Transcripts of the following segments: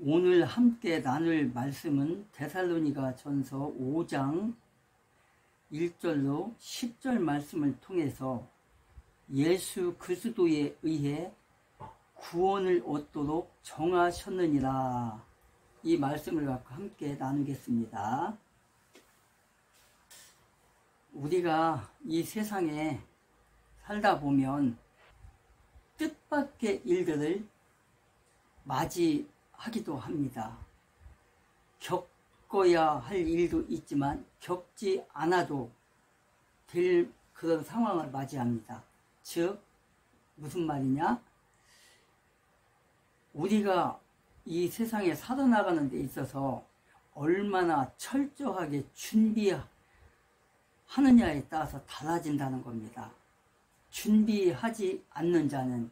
오늘 함께 나눌 말씀은 데살로니가 전서 5장 1절로 10절 말씀을 통해서 예수 그리스도에 의해 구원을 얻도록 정하셨느니라, 이 말씀을 갖고 함께 나누겠습니다. 우리가 이 세상에 살다 보면 뜻밖의 일들을 맞이하기도 합니다. 겪어야 할 일도 있지만 겪지 않아도 될 그런 상황을 맞이합니다. 즉 무슨 말이냐? 우리가 이 세상에 살아나가는 데 있어서 얼마나 철저하게 준비하느냐에 따라서 달라진다는 겁니다. 준비하지 않는 자는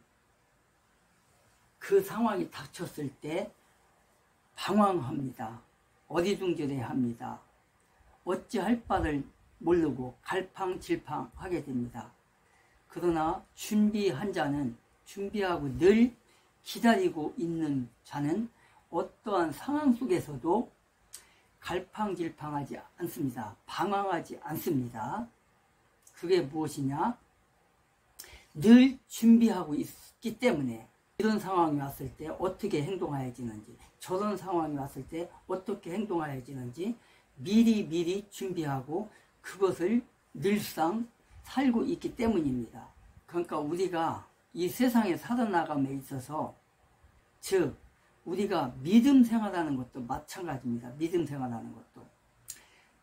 그 상황이 닥쳤을 때 방황합니다. 어리둥절해 합니다. 어찌할 바를 모르고 갈팡질팡하게 됩니다. 그러나 준비한 자는, 준비하고 늘 기다리고 있는 자는 어떠한 상황 속에서도 갈팡질팡하지 않습니다. 방황하지 않습니다. 그게 무엇이냐? 늘 준비하고 있기 때문에 이런 상황이 왔을 때 어떻게 행동해야지는지, 저런 상황이 왔을 때 어떻게 행동해야지는지 미리 준비하고 그것을 늘상 살고 있기 때문입니다. 그러니까 우리가 이 세상에 살아나감에 있어서, 즉 우리가 믿음 생활하는 것도 마찬가지입니다. 믿음 생활하는 것도.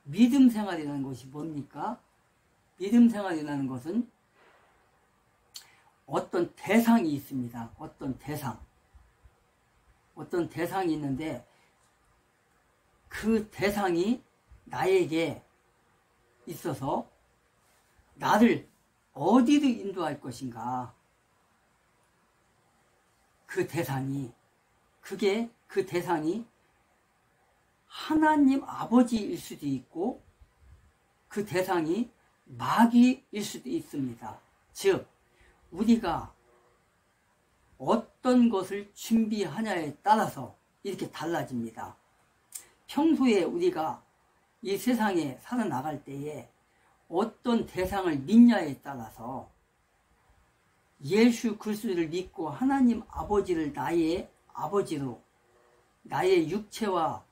믿음 생활이라는 것이 뭡니까? 믿음 생활이라는 것은 어떤 대상이 있습니다. 어떤 대상이 있는데 그 대상이 나에게 있어서 나를 어디로 인도할 것인가. 그 대상이 하나님 아버지일 수도 있고 그 대상이 마귀일 수도 있습니다. 즉 우리가 어떤 것을 준비하냐에 따라서 이렇게 달라집니다. 평소에 우리가 이 세상에 살아나갈 때에 어떤 대상을 믿냐에 따라서, 예수 그리스도를 믿고 하나님 아버지를 나의 아버지로, 나의 육체와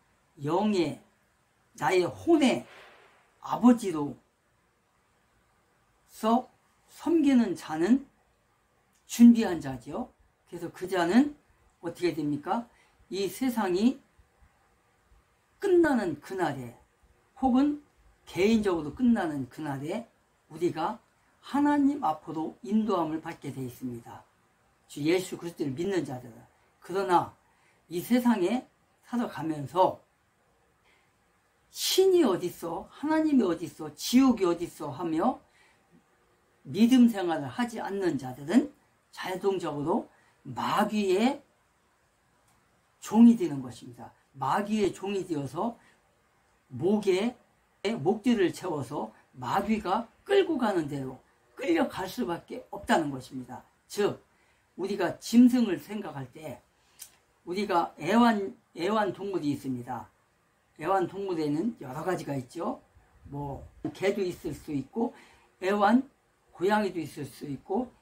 영의, 나의 혼의 아버지로서 섬기는 자는 준비한 자죠. 그래서 그 자는 어떻게 됩니까? 이 세상이 끝나는 그날에, 혹은 개인적으로 끝나는 그날에 우리가 하나님 앞으로 인도함을 받게 되어 있습니다. 주 예수 그리스도를 믿는 자들은. 그러나 이 세상에 살아가면서 신이 어딨어, 하나님이 어딨어, 지옥이 어딨어 하며 믿음 생활을 하지 않는 자들은 자동적으로 마귀의 종이 되는 것입니다. 마귀의 종이 되어서 목에 목줄을 채워서 마귀가 끌고 가는 대로 끌려갈 수밖에 없다는 것입니다. 즉 우리가 짐승을 생각할 때 우리가 애완동물이 있습니다. 애완동물에는 여러 가지가 있죠. 뭐 개도 있을 수 있고 고양이도 있을 수 있고,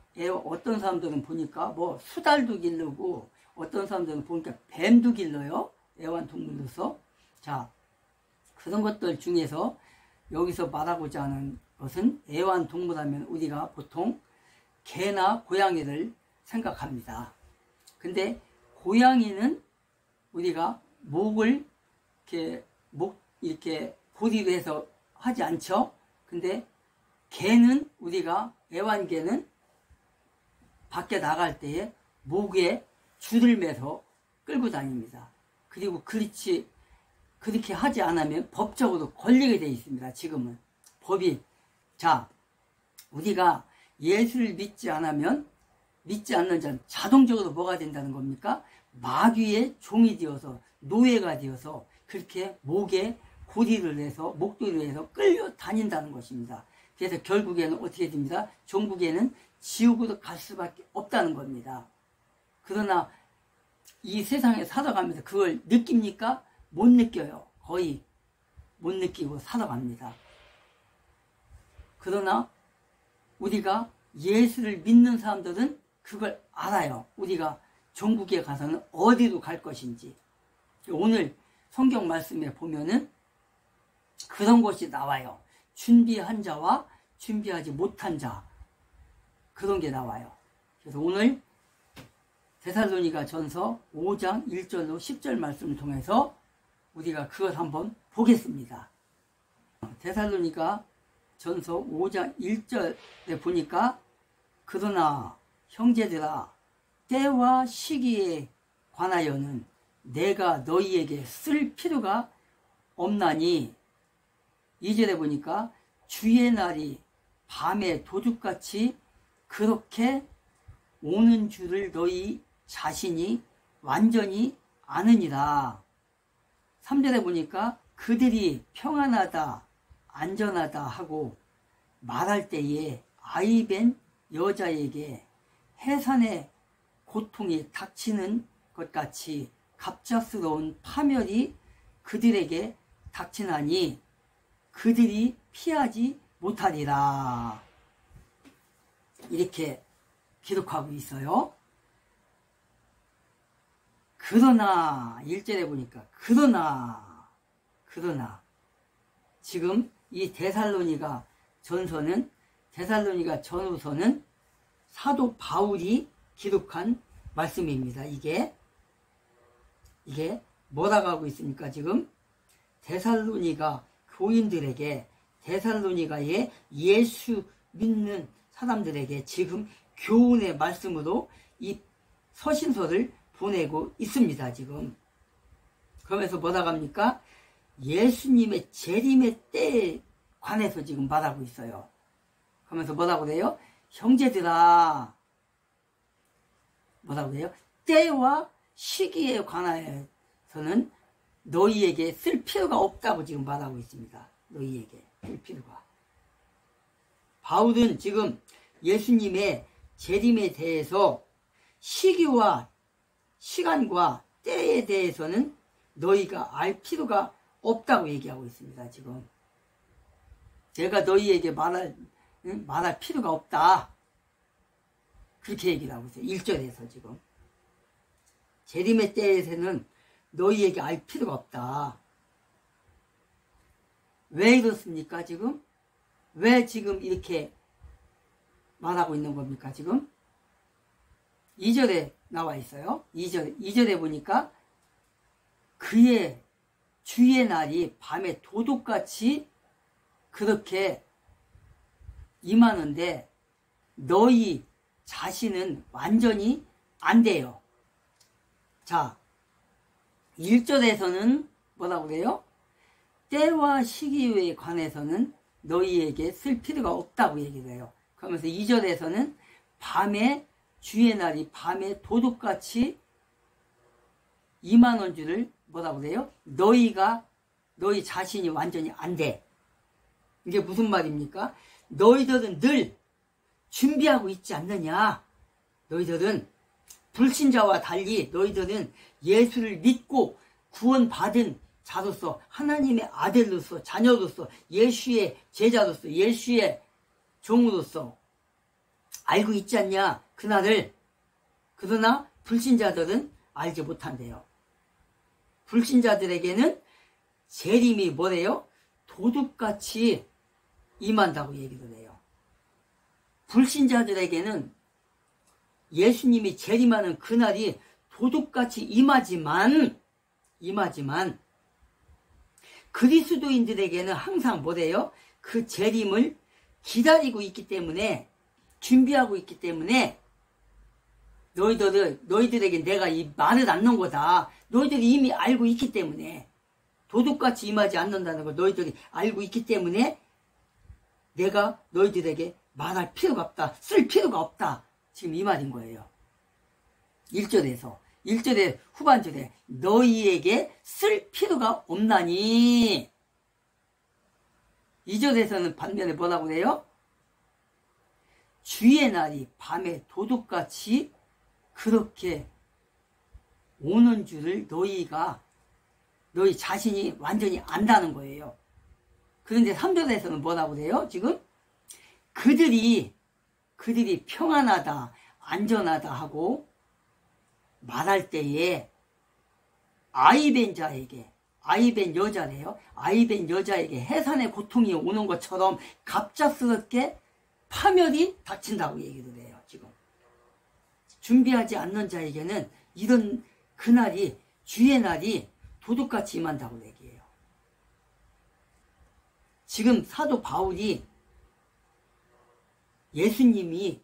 어떤 사람들은 보니까 뭐 수달도 기르고, 어떤 사람들은 보니까 뱀도 길러요. 애완동물로서. 자, 그런 것들 중에서 여기서 말하고자 하는 것은, 애완동물하면 우리가 보통 개나 고양이를 생각합니다. 근데 고양이는 우리가 목을 이렇게 고리로 해서 하지 않죠. 근데 개는, 우리가 애완개는 밖에 나갈 때에 목에 줄을 매서 끌고 다닙니다. 그리고 그렇게 하지 않으면 법적으로 걸리게 되어 있습니다. 지금은 법이. 자, 우리가 예수를 믿지 않는 자는 자동적으로 뭐가 된다는 겁니까? 마귀의 종이 되어서, 노예가 되어서 그렇게 목에 고리를 해서, 목도리를 해서 끌려 다닌다는 것입니다. 그래서 결국에는 어떻게 됩니다? 종국에는 지옥으로 갈 수밖에 없다는 겁니다. 그러나 이 세상에 살아가면서 그걸 느낍니까? 못 느껴요. 거의 못 느끼고 살아갑니다. 그러나 우리가 예수를 믿는 사람들은 그걸 알아요. 우리가 종국에 가서는 어디로 갈 것인지. 오늘 성경 말씀에 보면은 그런 것이 나와요. 준비한 자와 준비하지 못한 자, 그런 게 나와요. 그래서 오늘 데살로니가 전서 5장 1절로 10절 말씀을 통해서 우리가 그걸 한번 보겠습니다. 데살로니가 전서 5장 1절에 보니까 그러나 형제들아 때와 시기에 관하여는 내가 너희에게 쓸 필요가 없나니 2절에 보니까 주의 날이 밤에 도둑같이 그렇게 오는 줄을 너희 자신이 완전히 아느니라. 3절에 보니까 그들이 평안하다 안전하다 하고 말할 때에 아이벤 여자에게 해산의 고통이 닥치는 것 같이 갑작스러운 파멸이 그들에게 닥치나니 그들이 피하지 못하리라. 이렇게 기록하고 있어요. 그러나 1절에 보니까 그러나 지금 이 데살로니가 전후서는 사도 바울이 기록한 말씀입니다. 이게 뭐라고 하고 있습니까? 지금 데살로니가 교인들에게, 데살로니가의 예수 믿는 사람들에게 지금 교훈의 말씀으로 이 서신서를 보내고 있습니다. 지금 그러면서 뭐라고 합니까? 예수님의 재림의 때에 관해서 지금 말하고 있어요. 그러면서 뭐라고 그래요? 형제들아, 뭐라고 그래요? 때와 시기에 관하여서는 너희에게 쓸 필요가 없다고 지금 말하고 있습니다. 너희에게 쓸 필요가. 바울은 지금 예수님의 재림에 대해서 시기와 시간과 때에 대해서는 너희가 알 필요가 없다고 얘기하고 있습니다. 지금 제가 너희에게 말할 필요가 없다, 그렇게 얘기를 하고 있어요. 1절에서 지금 재림의 때에서는 너희에게 알 필요가 없다. 왜 이렇습니까? 지금 왜 지금 이렇게 말하고 있는 겁니까? 지금 2절에 나와 있어요. 2절에 보니까 그의 주의 날이 밤에 도둑같이 그렇게 임하는데 너희 자신은 완전히 안 돼요. 자, 1절에서는 뭐라고 그래요? 때와 시기에 관해서는 너희에게 쓸 필요가 없다고 얘기를 해요. 그러면서 2절에서는 밤에 주의 날이 밤에 도둑같이 임하는 줄을 뭐라고 그래요? 너희 자신이 완전히 안 돼. 이게 무슨 말입니까? 너희들은 늘 준비하고 있지 않느냐? 너희들은 불신자와 달리 너희들은 예수를 믿고 구원받은 자로서, 하나님의 아들로서, 자녀로서, 예수의 제자로서, 예수의 종으로서 알고 있지 않냐? 그날을. 그러나 불신자들은 알지 못한대요. 불신자들에게는 재림이 뭐래요? 도둑같이 임한다고 얘기를 해요. 불신자들에게는 예수님이 재림하는 그날이 도둑같이 임하지만 그리스도인들에게는 항상 뭐래요? 그 재림을 기다리고 있기 때문에, 준비하고 있기 때문에 너희들에게 내가 이 말을 안 놓은 거다. 너희들이 이미 알고 있기 때문에, 도둑같이 임하지 않는다는 걸 너희들이 알고 있기 때문에 내가 너희들에게 말할 필요가 없다, 쓸 필요가 없다, 지금 이 말인 거예요. 1절의 후반절에 너희에게 쓸 필요가 없나니, 2절에서는 반면에 뭐라고 그래요? 주의 날이 밤에 도둑같이 그렇게 오는 줄을 너희 자신이 완전히 안다는 거예요. 그런데 3절에서는 뭐라고 그래요? 지금 그들이 평안하다, 안전하다 하고 말할 때에 아이벤 여자래요. 아이벤 여자에게 해산의 고통이 오는 것처럼 갑작스럽게 파멸이 닥친다고 얘기를 해요. 지금 준비하지 않는 자에게는 이런 그날이, 주의 날이 도둑같이 임한다고 얘기해요. 지금 사도 바울이 예수님이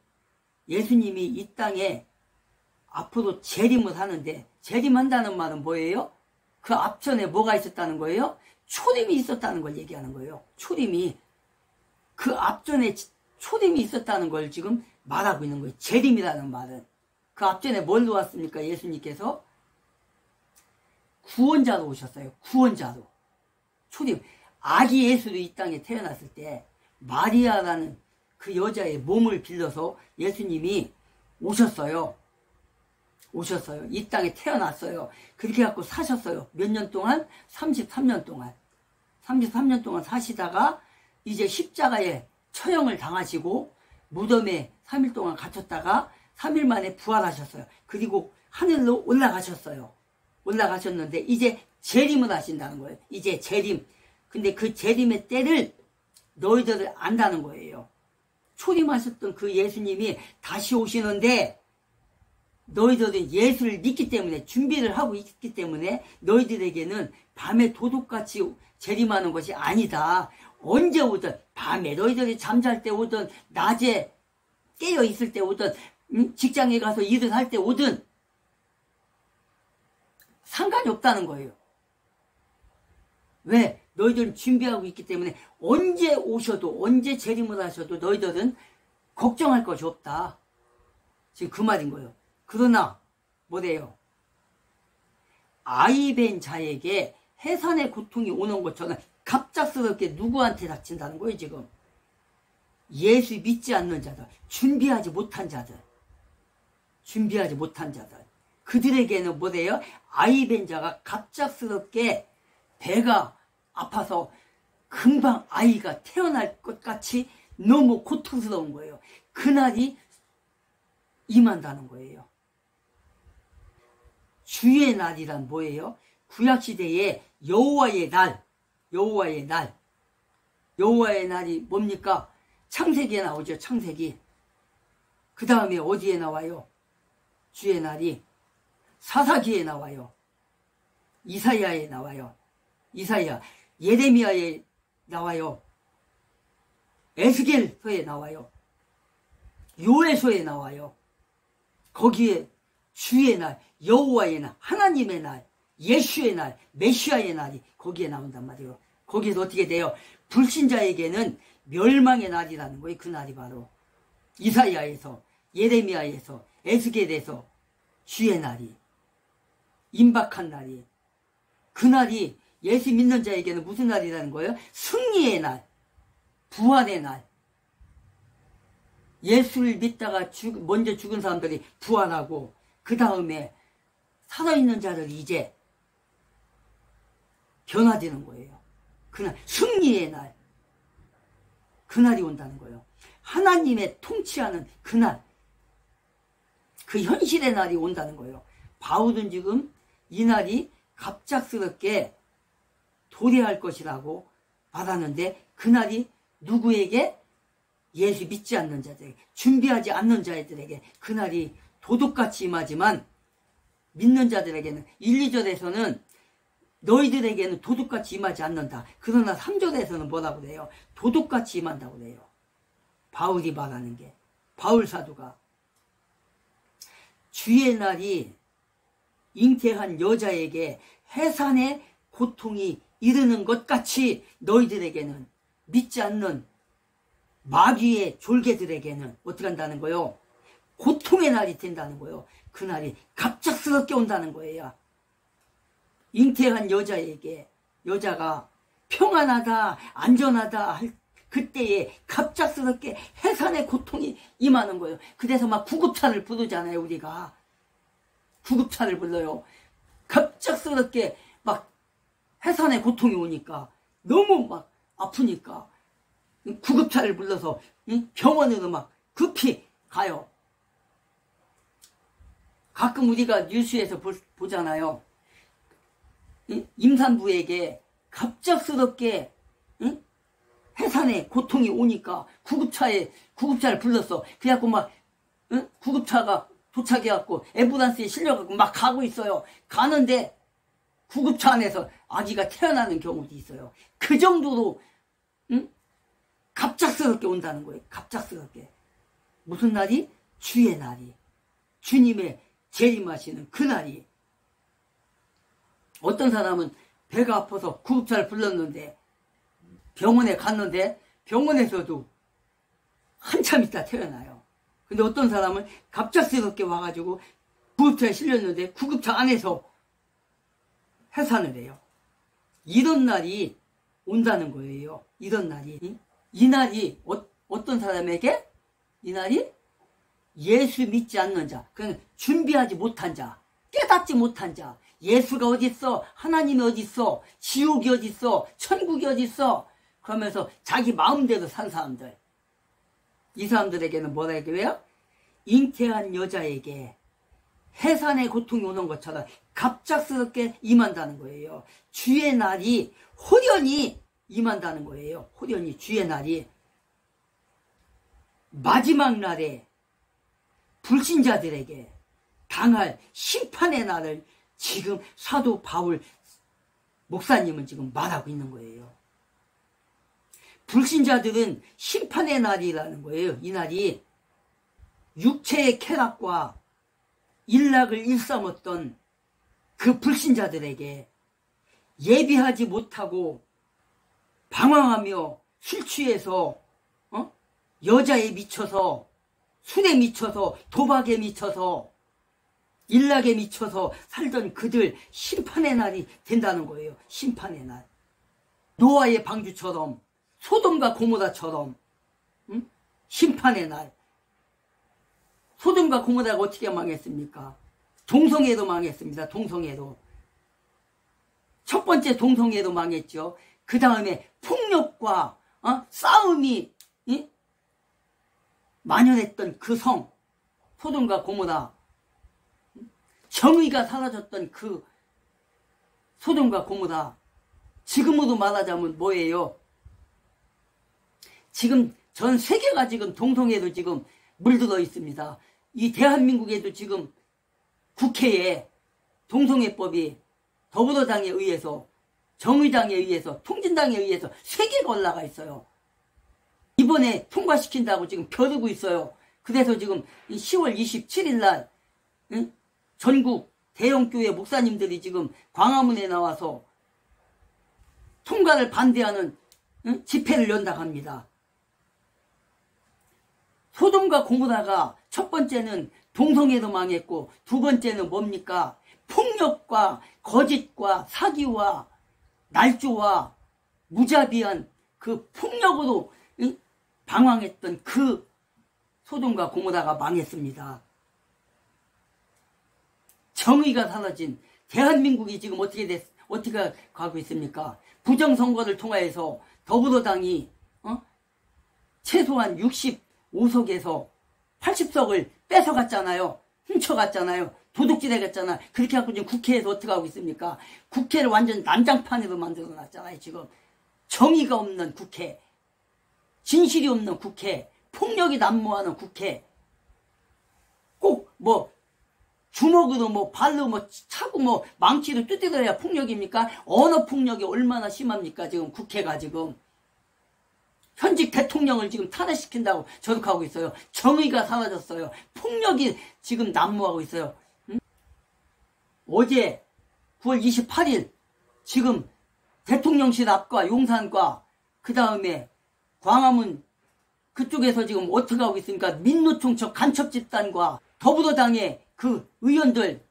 이 땅에 앞으로 재림을 하는데, 재림한다는 말은 뭐예요? 그 앞전에 뭐가 있었다는 거예요? 초림이 있었다는 걸 얘기하는 거예요. 초림이. 그 앞전에 초림이 있었다는 걸 지금 말하고 있는 거예요. 재림이라는 말은. 그 앞전에 뭘로 왔습니까? 예수님께서 구원자로 오셨어요. 구원자로. 초림. 아기 예수로 이 땅에 태어났을 때 마리아라는 그 여자의 몸을 빌려서 예수님이 오셨어요. 이 땅에 태어났어요. 그렇게 갖고 사셨어요. 몇 년 동안? 33년 동안. 33년 동안 사시다가 이제 십자가에 처형을 당하시고 무덤에 3일 동안 갇혔다가 3일 만에 부활하셨어요. 그리고 하늘로 올라가셨어요. 올라가셨는데 이제 재림을 하신다는 거예요. 이제 재림. 근데 그 재림의 때를 너희들을 안다는 거예요. 초림하셨던 그 예수님이 다시 오시는데 너희들은 예수를 믿기 때문에, 준비를 하고 있기 때문에 너희들에게는 밤에 도둑같이 재림하는 것이 아니다. 언제 오든, 밤에 너희들이 잠잘 때 오든, 낮에 깨어 있을 때 오든, 직장에 가서 일을 할 때 오든 상관이 없다는 거예요. 왜? 너희들은 준비하고 있기 때문에 언제 오셔도, 언제 재림을 하셔도 너희들은 걱정할 것이 없다. 지금 그 말인 거예요. 그러나 뭐래요? 아이벤 자에게 해산의 고통이 오는 것처럼 갑작스럽게 누구한테 닥친다는 거예요. 지금 예수 믿지 않는 자들, 준비하지 못한 자들, 그들에게는 뭐래요? 아이벤 자가 갑작스럽게 배가 아파서 금방 아이가 태어날 것 같이 너무 고통스러운 거예요. 그날이 임한다는 거예요. 주의 날이란 뭐예요? 구약시대에 여호와의 날이 뭡니까? 창세기에 나오죠. 창세기. 그 다음에 어디에 나와요? 주의 날이 사사기에 나와요. 이사야에 나와요. 예레미야에 나와요. 에스겔서에 나와요. 요엘서에 나와요. 거기에 주의 날, 여호와의 날, 하나님의 날, 예수의 날, 메시아의 날이 거기에 나온단 말이에요. 거기에서 어떻게 돼요? 불신자에게는 멸망의 날이라는 거예요. 그 날이 바로 이사야에서, 예레미야에서, 에스겔에서 주의 날이, 임박한 날이, 그 날이 예수 믿는 자에게는 무슨 날이라는 거예요? 승리의 날, 부활의 날. 예수를 믿다가 먼저 죽은 사람들이 부활하고 그 다음에 살아있는 자들이 이제 변화되는 거예요. 그날 승리의 날, 그날이 온다는 거예요. 하나님의 통치하는 그날, 그 현실의 날이 온다는 거예요. 바울은 지금 이 날이 갑작스럽게 도래할 것이라고 말하는데, 그날이 누구에게? 예수 믿지 않는 자들에게, 준비하지 않는 자들에게 그날이 도둑같이 임하지만 믿는 자들에게는 1, 2절에서는 너희들에게는 도둑같이 임하지 않는다. 그러나 3절에서는 뭐라고 그래요? 도둑같이 임한다고 그래요. 바울이 말하는 게, 바울 사도가 주의 날이 잉태한 여자에게 해산의 고통이 이르는 것 같이 너희들에게는, 믿지 않는 마귀의 졸개들에게는 어떻게 한다는 거예요? 고통의 날이 된다는 거예요. 그 날이 갑작스럽게 온다는 거예요. 잉태한 여자에게, 여자가 평안하다, 안전하다 할 그때에 갑작스럽게 해산의 고통이 임하는 거예요. 그래서 막 구급차를 부르잖아요. 우리가 구급차를 불러요. 갑작스럽게 막 해산의 고통이 오니까 너무 막 아프니까 구급차를 불러서 병원으로 막 급히 가요. 가끔 우리가 뉴스에서 보잖아요. 임산부에게 갑작스럽게 해산의 고통이 오니까 구급차를 불렀어. 그래갖고 막 구급차가 도착해갖고 앰뷸런스에 실려갖고 막 가고 있어요. 가는데 구급차 안에서 아기가 태어나는 경우도 있어요. 그 정도로 갑작스럽게 온다는 거예요. 갑작스럽게. 무슨 날이? 주의 날이. 주님의 재림하시는 그 날이. 어떤 사람은 배가 아파서 구급차를 불렀는데 병원에 갔는데 병원에서도 한참 있다 태어나요. 근데 어떤 사람은 갑작스럽게 와가지고 구급차에 실렸는데 구급차 안에서 해산을 해요. 이런 날이 온다는 거예요. 이런 날이. 이 날이 어떤 사람에게? 이 날이 예수 믿지 않는 자, 그냥 준비하지 못한 자, 깨닫지 못한 자, 예수가 어딨어? 하나님이 어딨어? 지옥이 어딨어? 천국이 어딨어? 그러면서 자기 마음대로 산 사람들. 이 사람들에게는 뭐라고 해요? 잉태한 여자에게 해산의 고통이 오는 것처럼 갑작스럽게 임한다는 거예요. 주의 날이 호련히 임한다는 거예요. 호련히 주의 날이. 마지막 날에 불신자들에게 당할 심판의 날을 지금 사도 바울 목사님은 지금 말하고 있는 거예요. 불신자들은 심판의 날이라는 거예요. 이 날이 육체의 쾌락과 일락을 일삼았던 그 불신자들에게 예비하지 못하고 방황하며 술 취해서 여자에 미쳐서 술에 미쳐서 도박에 미쳐서 일락에 미쳐서 살던 그들 심판의 날이 된다는 거예요. 심판의 날. 노아의 방주처럼 소돔과 고모라처럼 심판의 날. 소돔과 고모라가 어떻게 망했습니까? 동성애로 망했습니다. 동성애로. 첫 번째 동성애로 망했죠. 그 다음에 폭력과 싸움이 만연했던 그 성 소돔과 고모라. 정의가 사라졌던 그 소돔과 고모라. 지금으로 말하자면 뭐예요? 지금 전 세계가 지금 동성애로 지금 물들어 있습니다. 이 대한민국에도 지금 국회에 동성애법이 더불어당에 의해서, 정의당에 의해서, 통진당에 의해서 3개가 올라가 있어요. 이번에 통과시킨다고 지금 벼르고 있어요. 그래서 지금 10월 27일 날 전국 대형교회 목사님들이 지금 광화문에 나와서 통과를 반대하는 집회를 연다고 합니다. 소돔과 고모라가 첫 번째는 동성애도 망했고 두 번째는 뭡니까? 폭력과 거짓과 사기와 날조와 무자비한 그 폭력으로 방황했던 그 소돔과 고모라가 망했습니다. 정의가 사라진 대한민국이 지금 어떻게 가고 있습니까? 부정선거를 통해서 더불어당이 최소한 65석에서 80석을 뺏어갔잖아요. 훔쳐갔잖아요. 도둑질해갔잖아요. 그렇게 해갖고 지금 국회에서 어떻게 하고 있습니까? 국회를 완전 난장판으로 만들어놨잖아요. 지금 정의가 없는 국회, 진실이 없는 국회, 폭력이 난무하는 국회, 꼭 뭐 주먹으로 뭐 발로 뭐 차고 뭐 망치로 뜯어야 폭력입니까? 언어 폭력이 얼마나 심합니까? 지금 국회가 지금 현직 대통령을 지금 탄핵시킨다고 저렇게하고 있어요. 정의가 사라졌어요. 폭력이 지금 난무하고 있어요. 어제 9월 28일 지금 대통령실 앞과 용산과 그 다음에 광화문 그쪽에서 지금 어떻게 하고 있습니까? 민노총 저 간첩 집단과 더불어당의 그 의원들,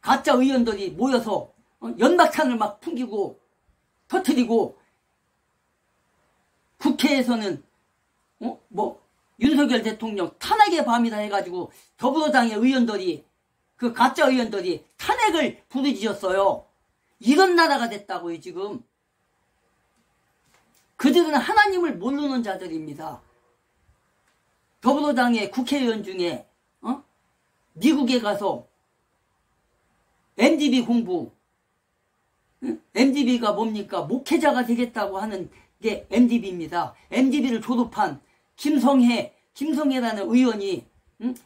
가짜 의원들이 모여서 연막탄을 막 풍기고 터뜨리고, 국회에서는 뭐 윤석열 대통령 탄핵의 밤이다 해가지고 더불어당의 의원들이 그 가짜 의원들이 탄핵을 부르짖었어요. 이런 나라가 됐다고요, 지금. 그들은 하나님을 모르는 자들입니다. 더불어당의 국회의원 중에 미국에 가서 MDB 공부, MDB가 뭡니까? 목회자가 되겠다고 하는 게 MDB입니다. MDB를 졸업한 김성혜라는 의원이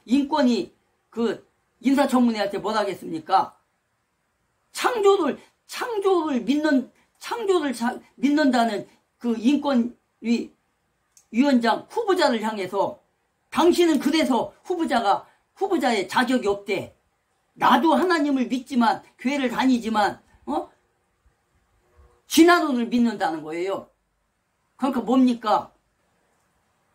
인권이 그 인사청문회한테 뭐라 하겠습니까? 창조를 믿는다는 그 인권위원장 후보자를 향해서 당신은 그래서 후보자의 자격이 없대. 나도 하나님을 믿지만 교회를 다니지만 진화론을 믿는다는 거예요. 그러니까 뭡니까?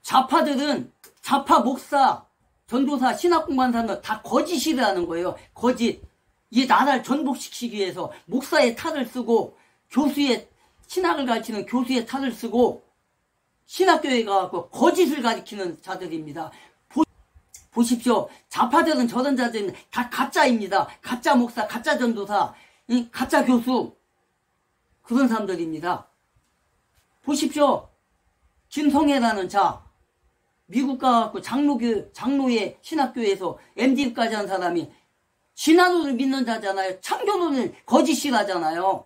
좌파들은 좌파 목사, 전도사, 신학공부하는 다 거짓이라는 거예요. 거짓. 이 나라를 전복시키기 위해서 목사의 탈을 쓰고 신학을 가르치는 교수의 탈을 쓰고 신학교에 가서 거짓을 가르치는 자들입니다. 보십시오. 좌파들은 저런 자들은 다 가짜입니다. 가짜 목사, 가짜 전도사, 가짜 교수, 그런 사람들입니다. 보십시오. 김성애라는 자, 미국 가갖고 장로의 신학교에서 MD까지 한 사람이 진화론을 믿는 자잖아요. 창조론을 거짓이라잖아요.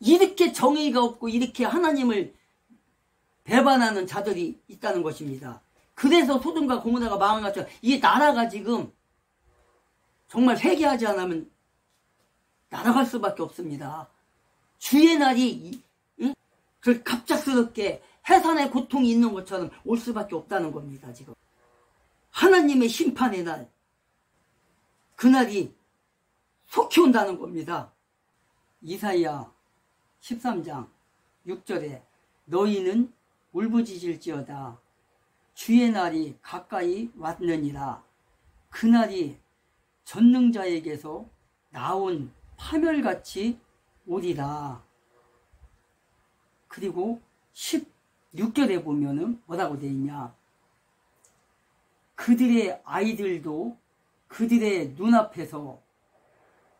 이렇게 정의가 없고 이렇게 하나님을 배반하는 자들이 있다는 것입니다. 그래서 소돔과 고모라가 망한 것처럼 이 나라가 지금 정말 회개하지 않으면 날아갈 수밖에 없습니다. 주의 날이 갑작스럽게 해산의 고통이 있는 것처럼 올 수밖에 없다는 겁니다. 지금 하나님의 심판의 날, 그날이 속히 온다는 겁니다. 이사야 13장 6절에 너희는 울부짖을지어다 주의 날이 가까이 왔느니라. 그날이 전능자에게서 나온 파멸같이 오리라. 그리고 16절에 보면은 뭐라고 되어 있냐. 그들의 아이들도 그들의 눈앞에서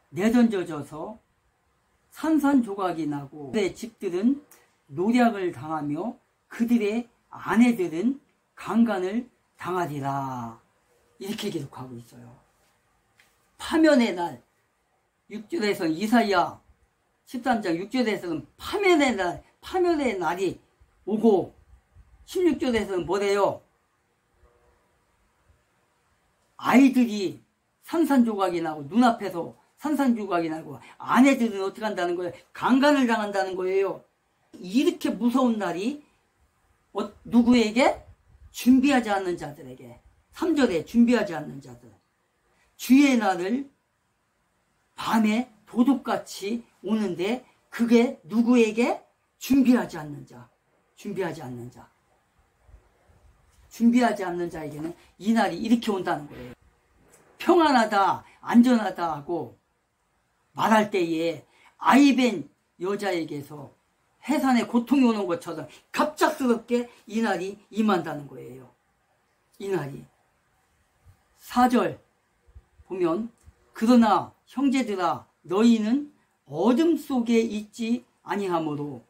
내던져져서 산산조각이 나고 그들의 집들은 노략을 당하며 그들의 아내들은 강간을 당하리라. 이렇게 기록하고 있어요. 파면의 날, 6절에서는 이사야 13장 6절에서는 파면의 날이 오고 16절에서는 뭐래요? 아이들이 산산조각이 나고 눈앞에서 산산조각이 나고 아내들은 어떻게 한다는 거예요? 강간을 당한다는 거예요. 이렇게 무서운 날이 누구에게? 준비하지 않는 자들에게. 3절에 준비하지 않는 자들. 주의 날을 밤에 도둑같이 오는데 그게 누구에게? 준비하지 않는 자. 준비하지 않는 자. 준비하지 않는 자에게는 이 날이 이렇게 온다는 거예요. 평안하다, 안전하다 하고 말할 때에 아이벤 여자에게서 해산의 고통이 오는 것처럼 갑작스럽게 이 날이 임한다는 거예요. 이 날이. 4절 보면 그러나 형제들아 너희는 어둠 속에 있지 아니하므로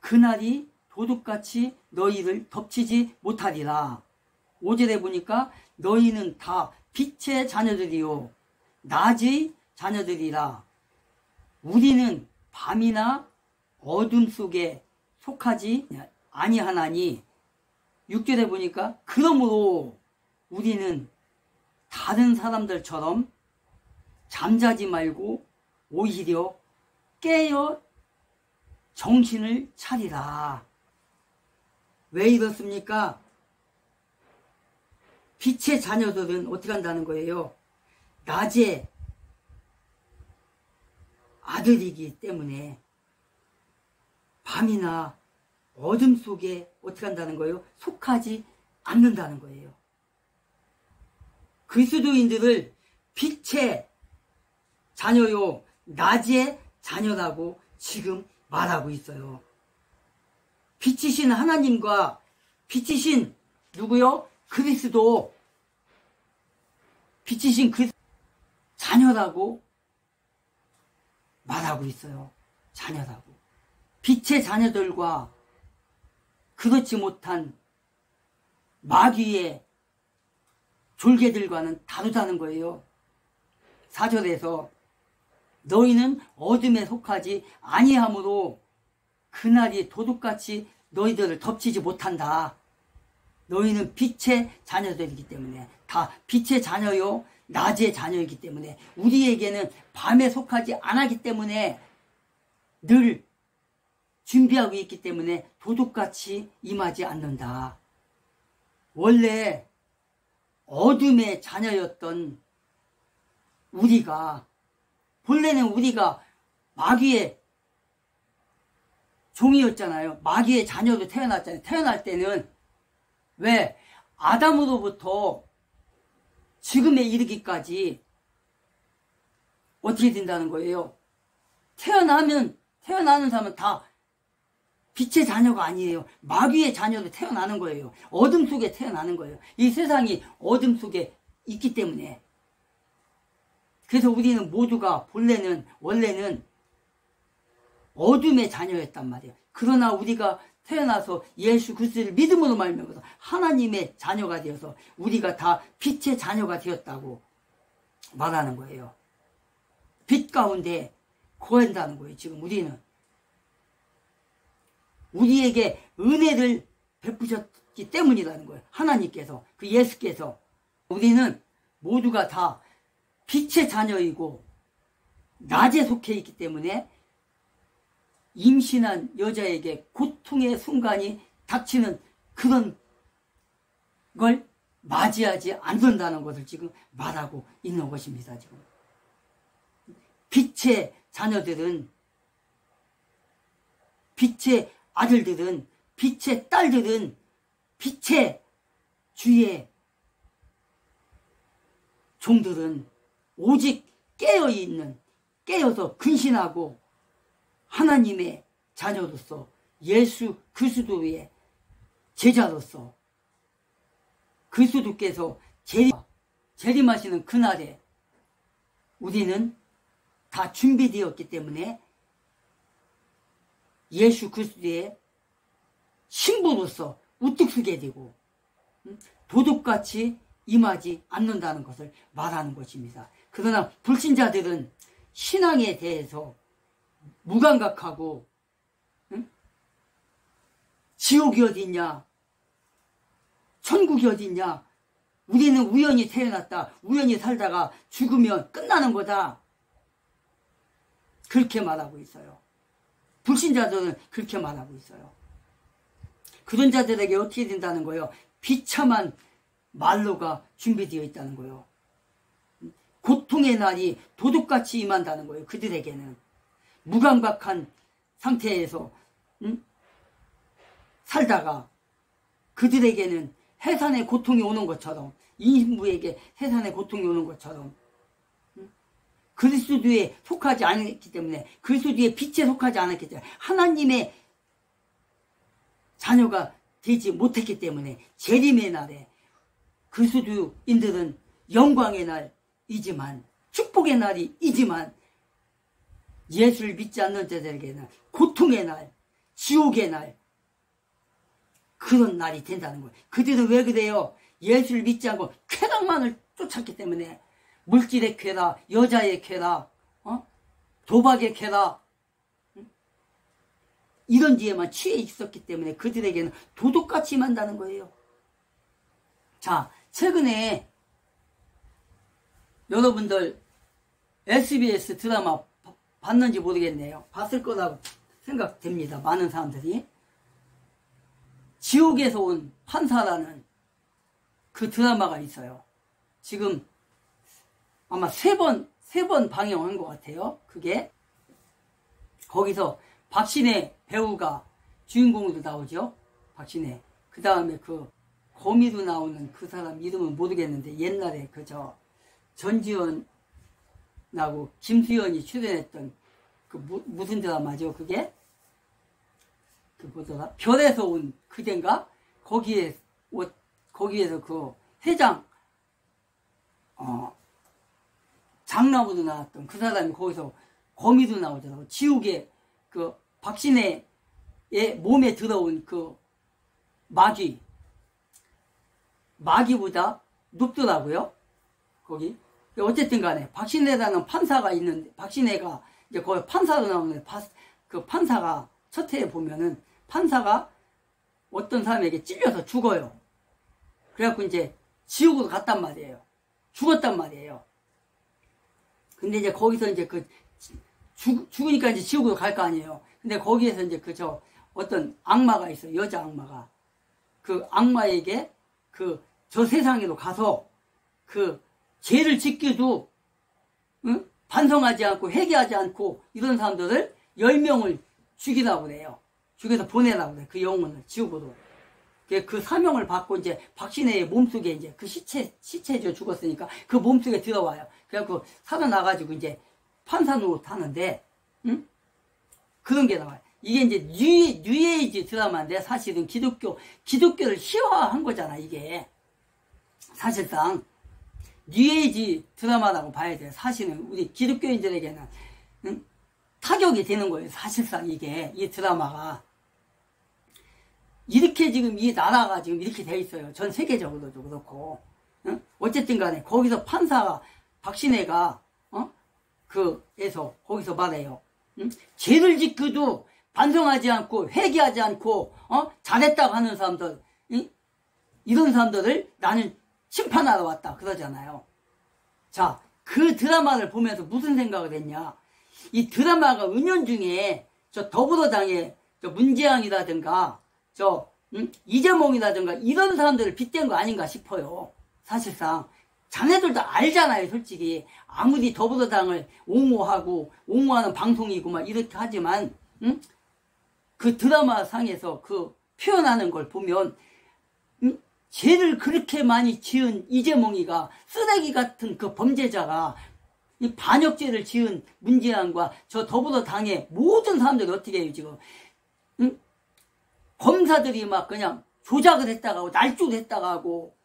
그날이 도둑같이 너희를 덮치지 못하리라. 5절에 보니까 너희는 다 빛의 자녀들이요 낮의 자녀들이라. 우리는 밤이나 어둠 속에 속하지 아니하나니. 6절에 보니까 그러므로 우리는 다른 사람들처럼 잠자지 말고 오히려 깨어 정신을 차리라. 왜 이렇습니까? 빛의 자녀들은 어떻게 한다는 거예요? 낮의 아들이기 때문에 밤이나 어둠 속에 어떻게 한다는 거예요? 속하지 않는다는 거예요. 그리스도인들을 빛의 자녀요 낮의 자녀라고 지금 말하고 있어요. 빛이신 하나님과 빛이신 누구요? 그리스도. 빛이신 그 자녀라고 말하고 있어요. 자녀라고. 빛의 자녀들과 그렇지 못한 마귀의 졸개들과는 다르다는 거예요. 4절에서 너희는 어둠에 속하지 아니하므로 그날이 도둑같이 너희들을 덮치지 못한다. 너희는 빛의 자녀들이기 때문에, 다 빛의 자녀요 낮의 자녀이기 때문에, 우리에게는 밤에 속하지 않았기 때문에 늘 준비하고 있기 때문에 도둑같이 임하지 않는다. 원래 어둠의 자녀였던 우리가, 본래는 우리가 마귀의 종이었잖아요. 마귀의 자녀로 태어났잖아요. 태어날 때는 왜 아담으로부터 지금에 이르기까지 어떻게 된다는 거예요? 태어나는 사람은 다 빛의 자녀가 아니에요. 마귀의 자녀로 태어나는 거예요. 어둠 속에 태어나는 거예요. 이 세상이 어둠 속에 있기 때문에. 그래서 우리는 모두가 원래는 어둠의 자녀였단 말이에요. 그러나 우리가 태어나서 예수 그리스도를 믿음으로 말미암아서 하나님의 자녀가 되어서 우리가 다 빛의 자녀가 되었다고 말하는 거예요. 빛 가운데 거한다는 거예요. 지금 우리는 우리에게 은혜를 베푸셨기 때문이라는 거예요. 하나님께서, 그 예수께서. 우리는 모두가 다 빛의 자녀이고 낮에 속해 있기 때문에 임신한 여자에게 고통의 순간이 닥치는 그런 걸 맞이하지 않는다는 것을 지금 말하고 있는 것입니다. 지금 빛의 자녀들은, 빛의 아들들은, 빛의 딸들은 빛의 주의 종들은 오직 깨어서 근신하고 하나님의 자녀로서 예수 그리스도의 제자로서 그리스도께서 재림하시는 그날에 우리는 다 준비되었기 때문에 예수 그리스도의 신부로서 우뚝 서게 되고 도둑같이 임하지 않는다는 것을 말하는 것입니다. 그러나 불신자들은 신앙에 대해서 무감각하고 지옥이 어딨냐, 천국이 어딨냐, 우리는 우연히 태어났다, 우연히 살다가 죽으면 끝나는 거다, 그렇게 말하고 있어요. 불신자들은 그렇게 말하고 있어요. 그런 자들에게 어떻게 된다는 거예요? 비참한 말로가 준비되어 있다는 거예요. 고통의 날이 도둑같이 임한다는 거예요. 그들에게는 무감각한 상태에서 살다가 그들에게는 해산의 고통이 오는 것처럼, 인부에게 해산의 고통이 오는 것처럼 그리스도에 속하지 않았기 때문에, 그리스도의 빛에 속하지 않았기 때문에, 하나님의 자녀가 되지 못했기 때문에 재림의 날에 그리스도인들은 영광의 날이지만, 축복의 날이지만, 예수를 믿지 않는 자들에게는 고통의 날, 지옥의 날, 그런 날이 된다는 거예요. 그들은 왜 그래요? 예수를 믿지 않고 쾌락만을 쫓았기 때문에, 물질의 쾌락, 여자의 쾌락, 도박의 쾌락, 이런 뒤에만 취해 있었기 때문에 그들에게는 도둑같이 임한다는 거예요. 자, 최근에 여러분들 SBS 드라마 봤는지 모르겠네요. 봤을 거라고 생각됩니다. 많은 사람들이. 지옥에서 온 판사라는 그 드라마가 있어요. 지금 아마 세 번 방영한 것 같아요. 그게. 거기서 박신혜 배우가 주인공으로 나오죠. 박신혜. 그 다음에 그 거미로 나오는 그 사람 이름은 모르겠는데, 옛날에 전지현하고 김수현이 출연했던 그 무슨 드라마죠? 그게? 그 뭐더라? 별에서 온 그댄가? 거기에서 그 회장 장나무도 나왔던 그 사람이 거기서 거미도 나오더라고. 지옥에 그 박신혜의 몸에 들어온 그 마귀보다 높더라고요. 거기. 어쨌든 간에 박신혜라는 판사가 있는데, 박신혜가 이제 거기 판사로 나오는데, 그 판사가 첫 회에 보면은 판사가 어떤 사람에게 찔려서 죽어요. 그래갖고 이제 지옥으로 갔단 말이에요. 죽었단 말이에요. 근데 이제 거기서 이제 죽으니까 이제 지옥으로 갈 거 아니에요. 근데 거기에서 이제 어떤 악마가 있어요. 여자 악마가. 그 악마에게 저 세상으로 가서 죄를 짓기도, 응? 반성하지 않고 회개하지 않고 이런 사람들을 10명을 죽이라고 그래요. 죽여서 보내라고 그래. 그 영혼을 지옥으로. 그 사명을 받고 이제 박신혜의 몸속에 이제 그 시체죠. 죽었으니까 그 몸속에 들어와요. 그래갖고 살아나가지고 이제 판사 노릇 하는데, 응? 그런 게 나와요. 이게 이제 뉴에이지 드라마인데 사실은 기독교를 희화한 거잖아, 이게. 사실상. 뉴에이지 드라마라고 봐야 돼요. 사실은 우리 기독교인들에게는, 응? 타격이 되는 거예요. 사실상 이 드라마가. 이렇게 지금 이 나라가 지금 이렇게 돼 있어요. 전 세계적으로도 그렇고. 응? 어쨌든 간에 거기서 판사가, 박신혜가, 거기서 말해요. 응? 죄를 짓고도 반성하지 않고 회개하지 않고, 잘했다고 하는 사람들, 응? 이런 사람들을 나는 심판하러 왔다. 그러잖아요. 자, 그 드라마를 보면서 무슨 생각을 했냐. 이 드라마가 은연중에 저 더불어당의 저 문재양이라든가 이재몽이라든가 이런 사람들을 빗댄 거 아닌가 싶어요. 사실상 자네들도 알잖아요. 솔직히 아무리 더불어당을 옹호하는 방송이고 막 이렇게 하지만, 응? 그 드라마 상에서 그 표현하는 걸 보면, 응? 죄를 그렇게 많이 지은 이재몽이가, 쓰레기 같은 그 범죄자가, 이 반역죄를 지은 문재양과 저 더불어당의 모든 사람들이 어떻게 해요, 지금. 응? 검사들이 막 그냥 조작을 했다가 하고, 날조를 했다가 하고,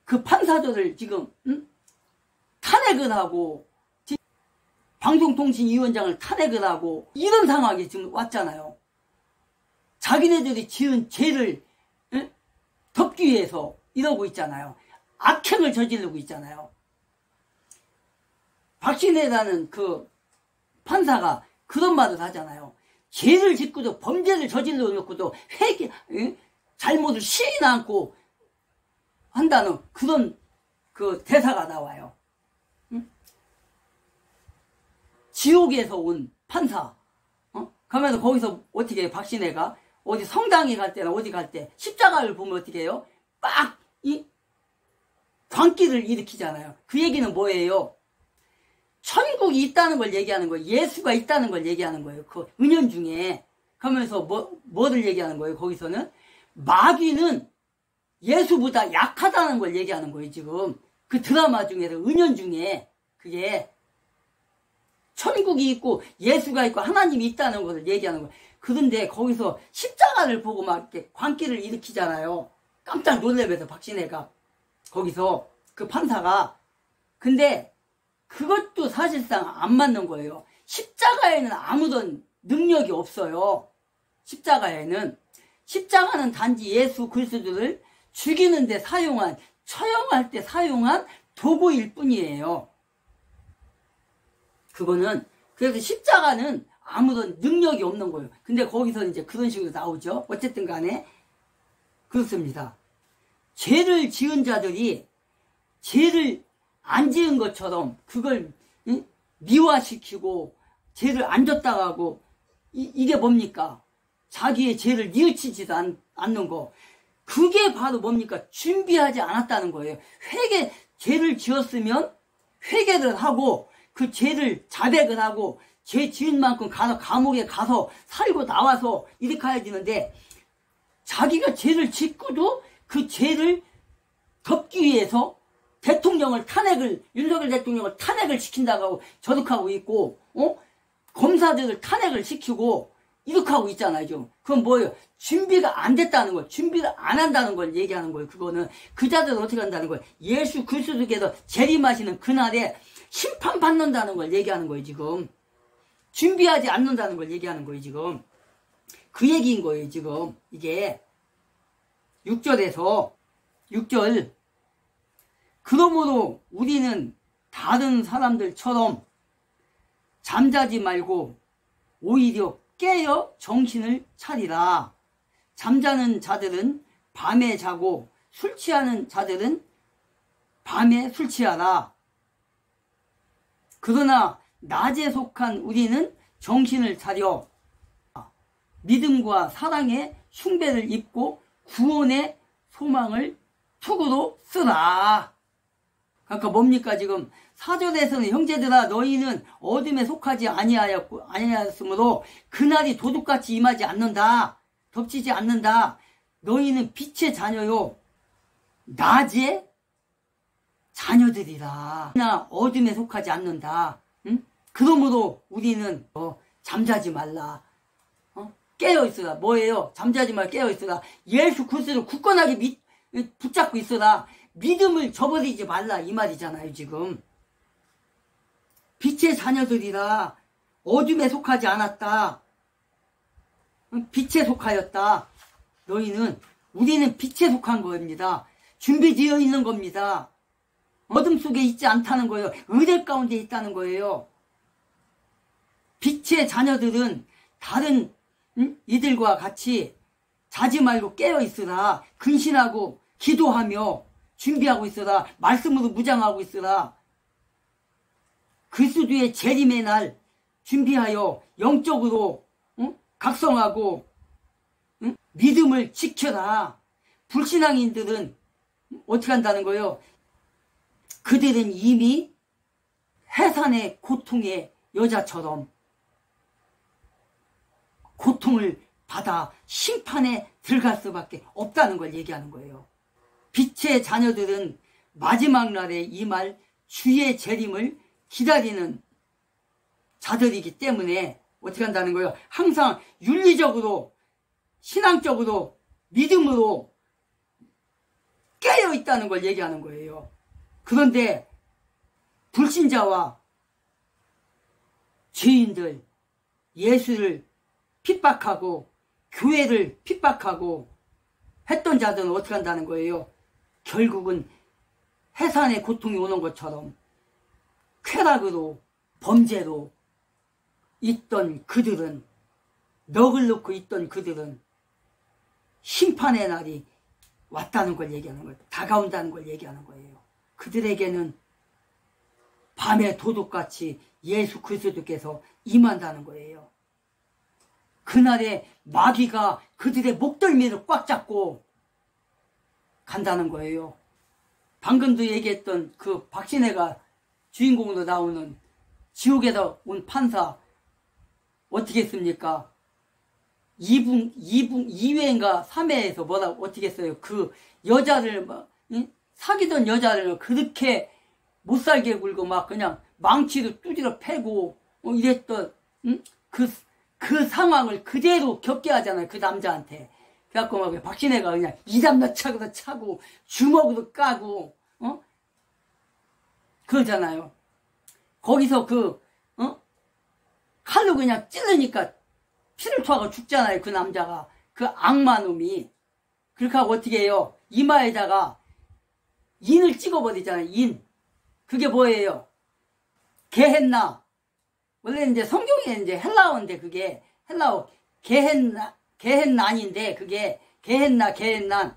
그 판사들을 지금, 응? 탄핵을 하고, 방송통신위원장을 탄핵을 하고, 이런 상황이 지금 왔잖아요. 자기네들이 지은 죄를, 응? 덮기 위해서 이러고 있잖아요. 악행을 저지르고 있잖아요. 박신혜라는 그 판사가 그런 말을 하잖아요. 죄를 짓고도 범죄를 저질러 놓고도 잘못을 시인 않고 한다는 그런 그 대사가 나와요. 응? 지옥에서 온 판사. 그러면서 거기서 어떻게 해요? 박신혜가 어디 성당에 갈 때나 어디 갈 때 십자가를 보면 어떻게 해요? 막 광기를 일으키잖아요. 그 얘기는 뭐예요? 천국이 있다는 걸 얘기하는 거예요. 예수가 있다는 걸 얘기하는 거예요. 그 은연중에. 그러면서 뭐를 얘기하는 거예요? 거기서는 마귀는 예수보다 약하다는 걸 얘기하는 거예요. 지금 그 드라마 중에서 은연중에 그게 천국이 있고 예수가 있고 하나님이 있다는 것을 얘기하는 거예요. 그런데 거기서 십자가를 보고 막 이렇게 광기를 일으키잖아요. 깜짝 놀래면서 박신혜가 거기서 그 판사가. 근데 그것도 사실상 안 맞는 거예요. 십자가에는 아무런 능력이 없어요. 십자가는 단지 예수 그리스도를 죽이는데 처형할 때 사용한 도구일 뿐이에요. 그거는. 그래서 십자가는 아무런 능력이 없는 거예요. 근데 거기서 이제 그런 식으로 나오죠. 어쨌든 간에 그렇습니다. 죄를 지은 자들이 죄를 안 지은 것처럼 그걸 미화시키고 죄를 안 졌다고 하고, 이게 뭡니까? 자기의 죄를 뉘우치지도 않는 거. 그게 바로 뭡니까? 준비하지 않았다는 거예요. 죄를 지었으면 회개를 하고 그 죄를 자백을 하고 죄 지은 만큼 가서 감옥에 가서 살고 나와서 이렇게 해야 되는데, 자기가 죄를 짓고도 그 죄를 덮기 위해서 윤석열 대통령을 탄핵을 시킨다고 하고 저득하고 있고, 검사들을 탄핵을 시키고 이렇게 하고 있잖아요, 지금. 그건 뭐예요? 준비가 안 됐다는 거예요. 준비를 안 한다는 걸 얘기하는 거예요. 그거는 그 자들은 어떻게 한다는 거예요? 예수 그리스도께서 재림하시는 그날에 심판받는다는 걸 얘기하는 거예요, 지금. 준비하지 않는다는 걸 얘기하는 거예요, 지금. 그 얘기인 거예요, 지금. 이게 6절에서 6절. 그러므로 우리는 다른 사람들처럼 잠자지 말고 오히려 깨어 정신을 차리라. 잠자는 자들은 밤에 자고 술 취하는 자들은 밤에 술 취하라. 그러나 낮에 속한 우리는 정신을 차려 믿음과 사랑의 숭배를 입고 구원의 소망을 투구로 쓰라. 그러니까 뭡니까? 지금 4절에서는 형제들아 너희는 어둠에 속하지 아니하였으므로 그날이 도둑같이 임하지 않는다. 덮치지 않는다. 너희는 빛의 자녀요 낮의 자녀들이라. 나 어둠에 속하지 않는다. 응? 그러므로 우리는 잠자지 말라. 깨어있으라. 뭐예요? 잠자지 말고 깨어있으라. 예수 그리스도를 굳건하게 붙잡고 있으라. 믿음을 저버리지 말라 이 말이잖아요. 지금 빛의 자녀들이라. 어둠에 속하지 않았다. 빛에 속하였다. 너희는 우리는 빛에 속한 겁니다. 준비되어 있는 겁니다. 어둠 속에 있지 않다는 거예요. 은혜 가운데 있다는 거예요. 빛의 자녀들은 다른 이들과 같이 자지 말고 깨어 있으라. 근신하고 기도하며 준비하고 있으라. 말씀으로 무장하고 있으라. 그리스도의 재림의 날 준비하여 영적으로 각성하고 믿음을 지켜라. 불신앙인들은 어떻게 한다는 거예요? 그들은 이미 해산의 고통의 여자처럼 고통을 받아 심판에 들어갈 수밖에 없다는 걸 얘기하는 거예요. 빛의 자녀들은 마지막 날에 임할 주의 재림을 기다리는 자들이기 때문에 어떻게 한다는 거예요? 항상 윤리적으로 신앙적으로 믿음으로 깨어 있다는 걸 얘기하는 거예요. 그런데 불신자와 죄인들, 예수를 핍박하고 교회를 핍박하고 했던 자들은 어떻게 한다는 거예요? 결국은 해산의 고통이 오는 것처럼 쾌락으로 범죄로 있던 그들은, 넋을 놓고 있던 그들은 심판의 날이 왔다는 걸 얘기하는 거예요. 다가온다는 걸 얘기하는 거예요. 그들에게는 밤의 도둑같이 예수 그리스도께서 임한다는 거예요. 그날에 마귀가 그들의 목덜미를 꽉 잡고 간다는 거예요. 방금도 얘기했던 그 박신혜가 주인공으로 나오는 지옥에서 온 판사 어떻게 했습니까? 2회인가 3회에서 어떻게 했어요? 그 여자를 사귀던 여자를 그렇게 못살게 굴고 막 그냥 망치로 뚜지러 패고 이랬던 그 상황을 그대로 겪게 하잖아요. 그 남자한테. 그래갖고 막 박신혜가 그냥 이삼나착으로 차고 주먹으로 까고 그러잖아요. 거기서 칼로 그냥 찌르니까 피를 토하고 죽잖아요. 그 남자가. 그 악마놈이. 그렇게 하고 어떻게 해요? 이마에다가 인을 찍어버리잖아요. 인. 그게 뭐예요? 게헨나. 원래 이제 성경에 이제 헬라어인데 그게 헬라어 게헨난인데 그게 게헨난.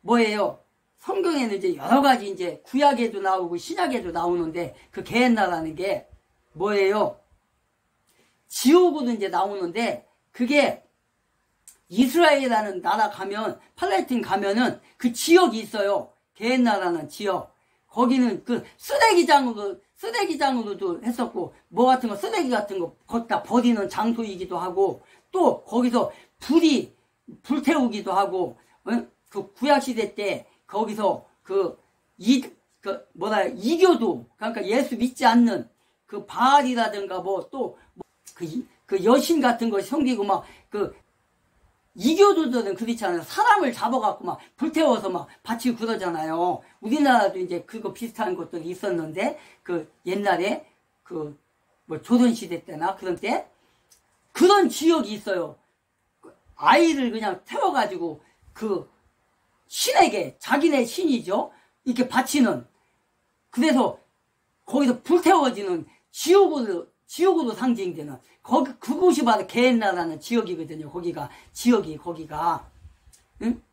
뭐예요? 성경에는 이제 여러 가지 이제 구약에도 나오고 신약에도 나오는데 그 게헨나라는 게 뭐예요? 지옥으로 이제 나오는데 그게 이스라엘이라는 나라 가면 팔레스틴 가면은 그 지역이 있어요. 게헨나라는 지역. 거기는 그 쓰레기장으로도 했었고 뭐 같은 거 쓰레기 같은 거 걷다 버리는 장소이기도 하고 또 거기서 불태우기도 하고 그 구약시대 때 거기서 이교도 그러니까 예수 믿지 않는 그 바알이라든가 뭐 또 그 여신 같은 거 섬기고 막 이교도들은 그렇지 않아요. 사람을 잡아갖고 막 불태워서 막 바치고 그러잖아요. 우리나라도 이제 그거 비슷한 것들이 있었는데, 그 옛날에 그 뭐 조선시대 때나 그런 때 그런 지역이 있어요. 아이를 그냥 태워가지고 그 신에게, 자기네 신이죠, 이렇게 바치는, 그래서 거기서 불태워지는 지옥으로 상징되는, 그곳이 바로 게헨나라는 지역이거든요. 거기가, 응?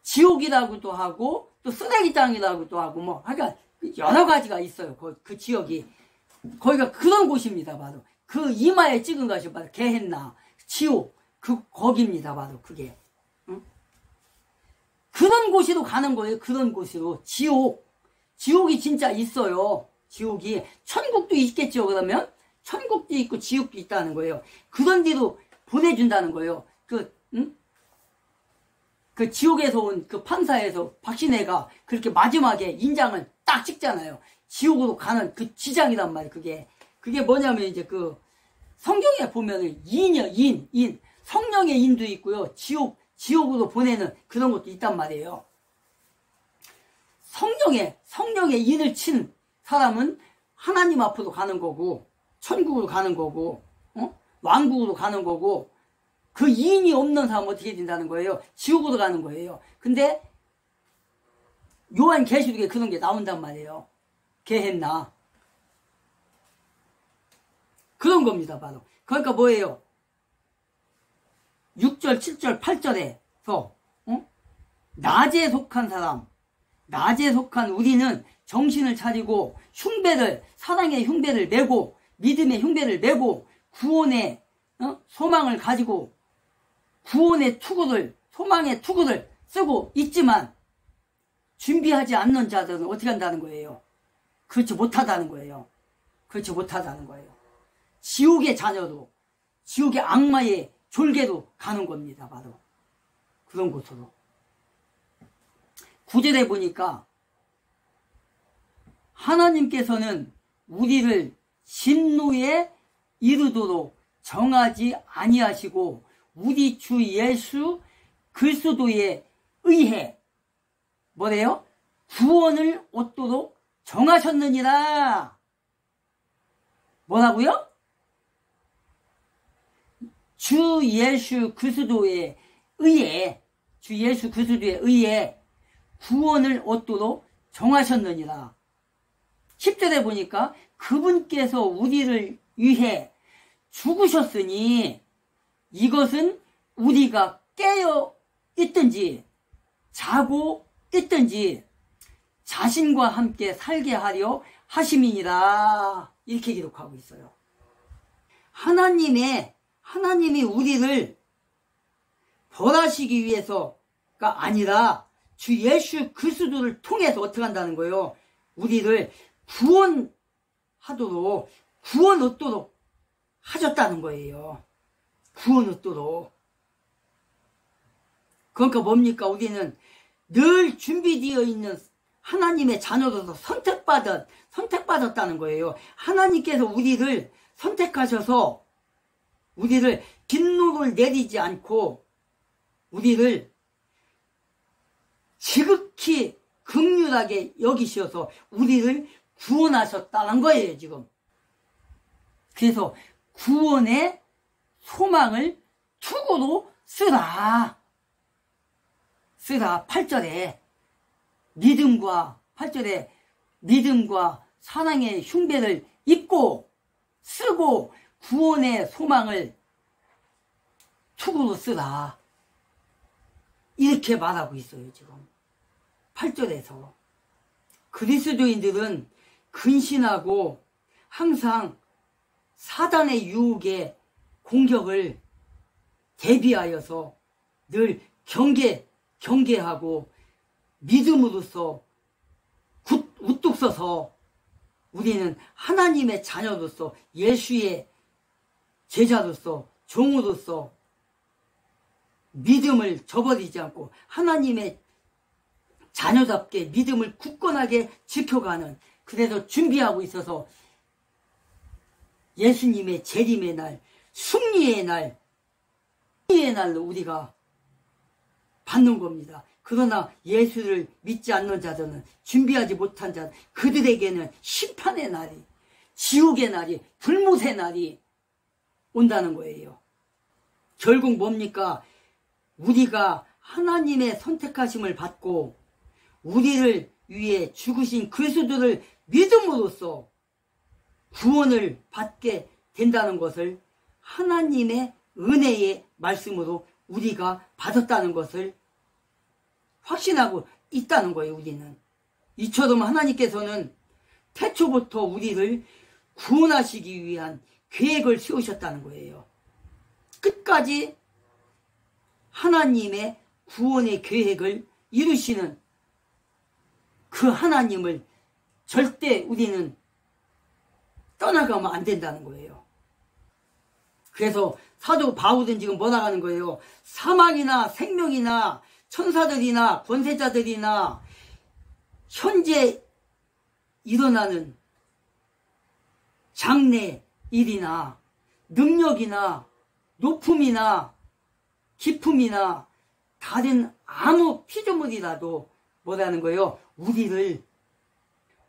지옥이라고도 하고, 또 쓰레기장이라고도 하고, 뭐, 하여간 여러 가지가 있어요. 그 지역이. 거기가 그런 곳입니다. 바로. 그 이마에 찍은 것이 바로 게헨나, 지옥, 거기입니다. 바로 그게. 응? 그런 곳으로 가는 거예요. 그런 곳으로. 지옥이 진짜 있어요. 지옥이. 천국도 있겠죠. 그러면 천국도 있고 지옥도 있다는 거예요. 그런 데로 보내준다는 거예요. 그 지옥에서 온 그 판사에서 박신혜가 그렇게 마지막에 인장을 딱 찍잖아요. 지옥으로 가는 그 지장이란 말이에요. 그게 뭐냐면, 이제 그 성경에 보면은 인, 성령의 인도 있고요. 지옥으로 보내는 그런 것도 있단 말이에요. 성령의 인을 친 사람은 하나님 앞으로 가는 거고, 천국으로 가는 거고, 왕국으로 가는 거고, 그 인이 없는 사람은 어떻게 된다는 거예요? 지옥으로 가는 거예요. 근데 요한계시록에 그런 게 나온단 말이에요. 게헨나. 그런 겁니다, 바로. 그러니까 뭐예요? 6절, 7절, 8절에서 낮에 속한 사람, 낮에 속한 우리는 정신을 차리고 사랑의 흉배를 메고, 믿음의 흉배를 메고, 구원의 소망을 가지고, 구원의 투구를, 소망의 투구를 쓰고 있지만, 준비하지 않는 자들은 어떻게 한다는 거예요? 그렇지 못하다는 거예요. 그렇지 못하다는 거예요. 지옥의 자녀로, 지옥의 악마의 졸개로 가는 겁니다. 바로 그런 곳으로. 9절에 보니까 하나님께서는 우리를 진노에 이르도록 정하지 아니하시고 우리 주 예수 그리스도에 의해 뭐래요? 구원을 얻도록 정하셨느니라. 뭐라고요? 주 예수 그리스도에 의해 구원을 얻도록 정하셨느니라. 10절에 보니까 그분께서 우리를 위해 죽으셨으니 이것은 우리가 깨어 있든지 자고 있든지 자신과 함께 살게 하려 하심이니라. 이렇게 기록하고 있어요. 하나님이 우리를 벌하시기 위해서가 아니라 주 예수 그리스도를 통해서 어떻게 한다는 거예요? 우리를 구원 얻도록 하셨다는 거예요. 구원 얻도록. 그러니까 뭡니까? 우리는 늘 준비되어 있는 하나님의 자녀로서 선택받았다는 거예요. 하나님께서 우리를 선택하셔서 우리를 진노를 내리지 않고 우리를 지극히 긍휼하게 여기셔서 우리를 구원하셨다는 거예요, 지금. 그래서 구원의 소망을 투구로 쓰라. 8절에 믿음과 사랑의 흉배를 입고 쓰고 구원의 소망을 투구로 쓰라. 이렇게 말하고 있어요, 지금. 8절에서. 그리스도인들은 근신하고 항상 사단의 유혹에 공격을 대비하여서 늘 경계하고 믿음으로써 우뚝 서서 우리는 하나님의 자녀로서 예수의 제자로서 종으로서 믿음을 저버리지 않고 하나님의 자녀답게 믿음을 굳건하게 지켜가는, 그래서 준비하고 있어서 예수님의 재림의 날, 승리의 날, 승리의 날로 우리가 받는 겁니다. 그러나 예수를 믿지 않는 자들은, 준비하지 못한 자들, 그들에게는 심판의 날이, 지옥의 날이, 불못의 날이 온다는 거예요. 결국 뭡니까? 우리가 하나님의 선택하심을 받고 우리를 위해 죽으신 그리스도를 믿음으로써 구원을 받게 된다는 것을 하나님의 은혜의 말씀으로 우리가 받았다는 것을 확신하고 있다는 거예요. 우리는 이처럼 하나님께서는 태초부터 우리를 구원하시기 위한 계획을 세우셨다는 거예요. 끝까지 하나님의 구원의 계획을 이루시는 그 하나님을 절대 우리는 떠나가면 안 된다는 거예요. 그래서 사도 바울은 지금 뭐 나가는 거예요? 사망이나 생명이나 천사들이나 권세자들이나 현재 일어나는 장래 일이나 능력이나 높음이나 기품이나 다른 아무 피조물이라도 뭐라는 거예요?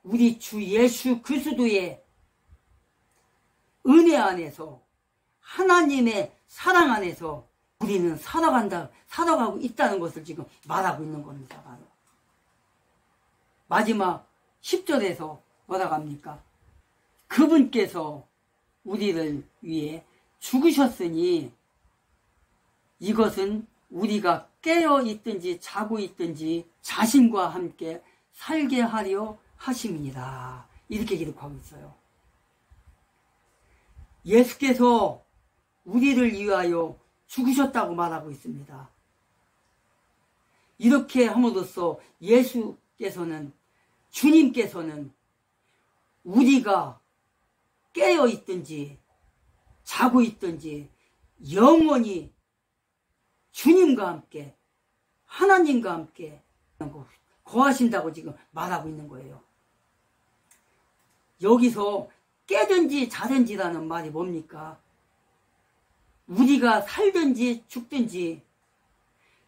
우리 주 예수 그리스도의 은혜 안에서, 하나님의 사랑 안에서 우리는 살아가고 있다는 것을 지금 말하고 있는 겁니다. 바로. 마지막 10절에서 뭐라고 합니까? 그분께서 우리를 위해 죽으셨으니 이것은 우리가 깨어 있든지 자고 있든지 자신과 함께 살게 하려 하심이니라. 이렇게 기록하고 있어요. 예수께서 우리를 위하여 죽으셨다고 말하고 있습니다. 이렇게 함으로써 예수께서는, 주님께서는 우리가 깨어 있든지 자고 있든지 영원히 주님과 함께, 하나님과 함께 거하신다고 지금 말하고 있는 거예요. 여기서 깨든지 자든지라는 말이 뭡니까? 우리가 살든지 죽든지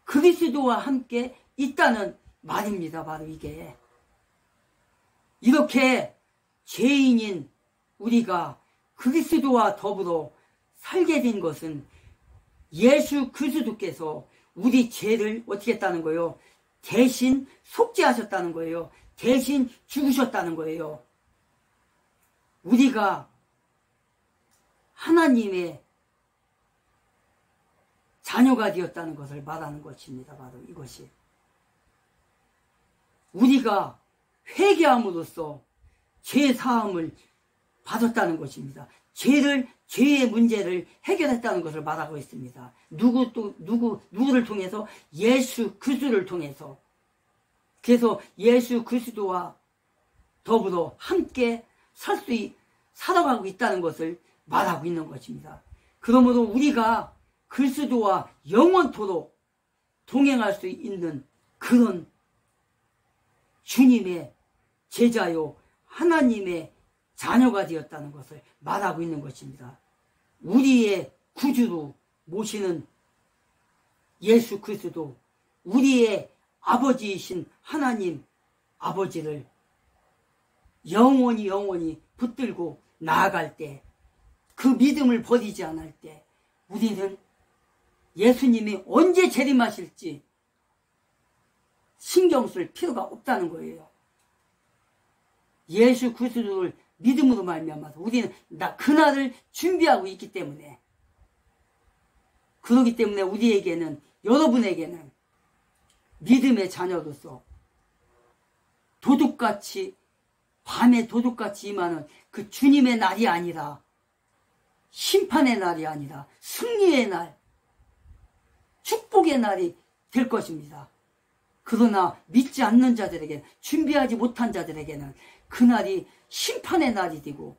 그리스도와 함께 있다는 말입니다. 바로 이게. 이렇게 죄인인 우리가 그리스도와 더불어 살게 된 것은 예수 그리스도께서 우리 죄를 어떻게 했다는 거예요? 대신 속죄하셨다는 거예요. 대신 죽으셨다는 거예요. 우리가 하나님의 자녀가 되었다는 것을 말하는 것입니다. 바로 이것이. 우리가 회개함으로써 죄 사함을 받았다는 것입니다. 죄의 문제를 해결했다는 것을 말하고 있습니다. 누구를 통해서? 예수 그리스도를 통해서. 그래서 예수 그리스도와 더불어 함께 살아가고 있다는 것을 말하고 있는 것입니다. 그러므로 우리가 그리스도와 영원토록 동행할 수 있는 그런 주님의 제자요 하나님의 자녀가 되었다는 것을 말하고 있는 것입니다. 우리의 구주로 모시는 예수 그리스도, 우리의 아버지이신 하나님 아버지를 영원히 붙들고 나아갈 때, 그 믿음을 버리지 않을 때 우리는 예수님이 언제 재림하실지 신경 쓸 필요가 없다는 거예요. 예수 그리스도를 믿음으로 말미암아서 우리는 그날을 준비하고 있기 때문에, 그렇기 때문에 우리에게는, 여러분에게는 믿음의 자녀로서 도둑같이, 밤에 도둑같이 임하는 그 주님의 날이 아니라, 심판의 날이 아니라 승리의 날, 축복의 날이 될 것입니다. 그러나 믿지 않는 자들에게, 준비하지 못한 자들에게는 그날이 심판의 날이 되고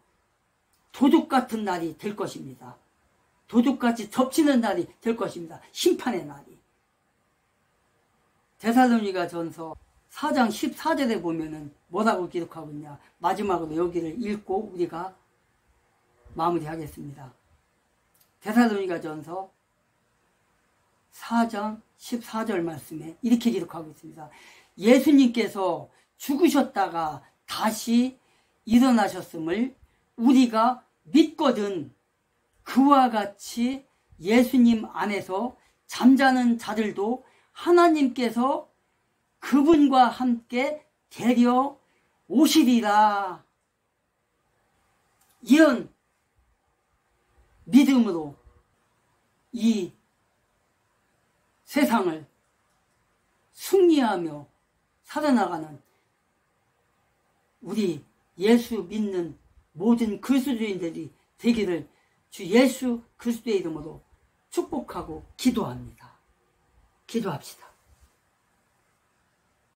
도둑같은 날이 될 것입니다. 도둑같이 덮치는 날이 될 것입니다. 심판의 날이. 데살로니가 전서 4장 14절에 보면은 뭐라고 기록하고 있냐. 마지막으로 여기를 읽고 우리가 마무리하겠습니다. 데살로니가 전서 4장 14절 말씀에 이렇게 기록하고 있습니다. 예수님께서 죽으셨다가 다시 일어나셨음을 우리가 믿거든 그와 같이 예수님 안에서 잠자는 자들도 하나님께서 그분과 함께 데려 오시리라. 이런 믿음으로 이 세상을 승리하며 살아나가는 우리 예수 믿는 모든 그리스도인들이 되기를 주 예수 그리스도의 이름으로 축복하고 기도합니다. 기도합시다.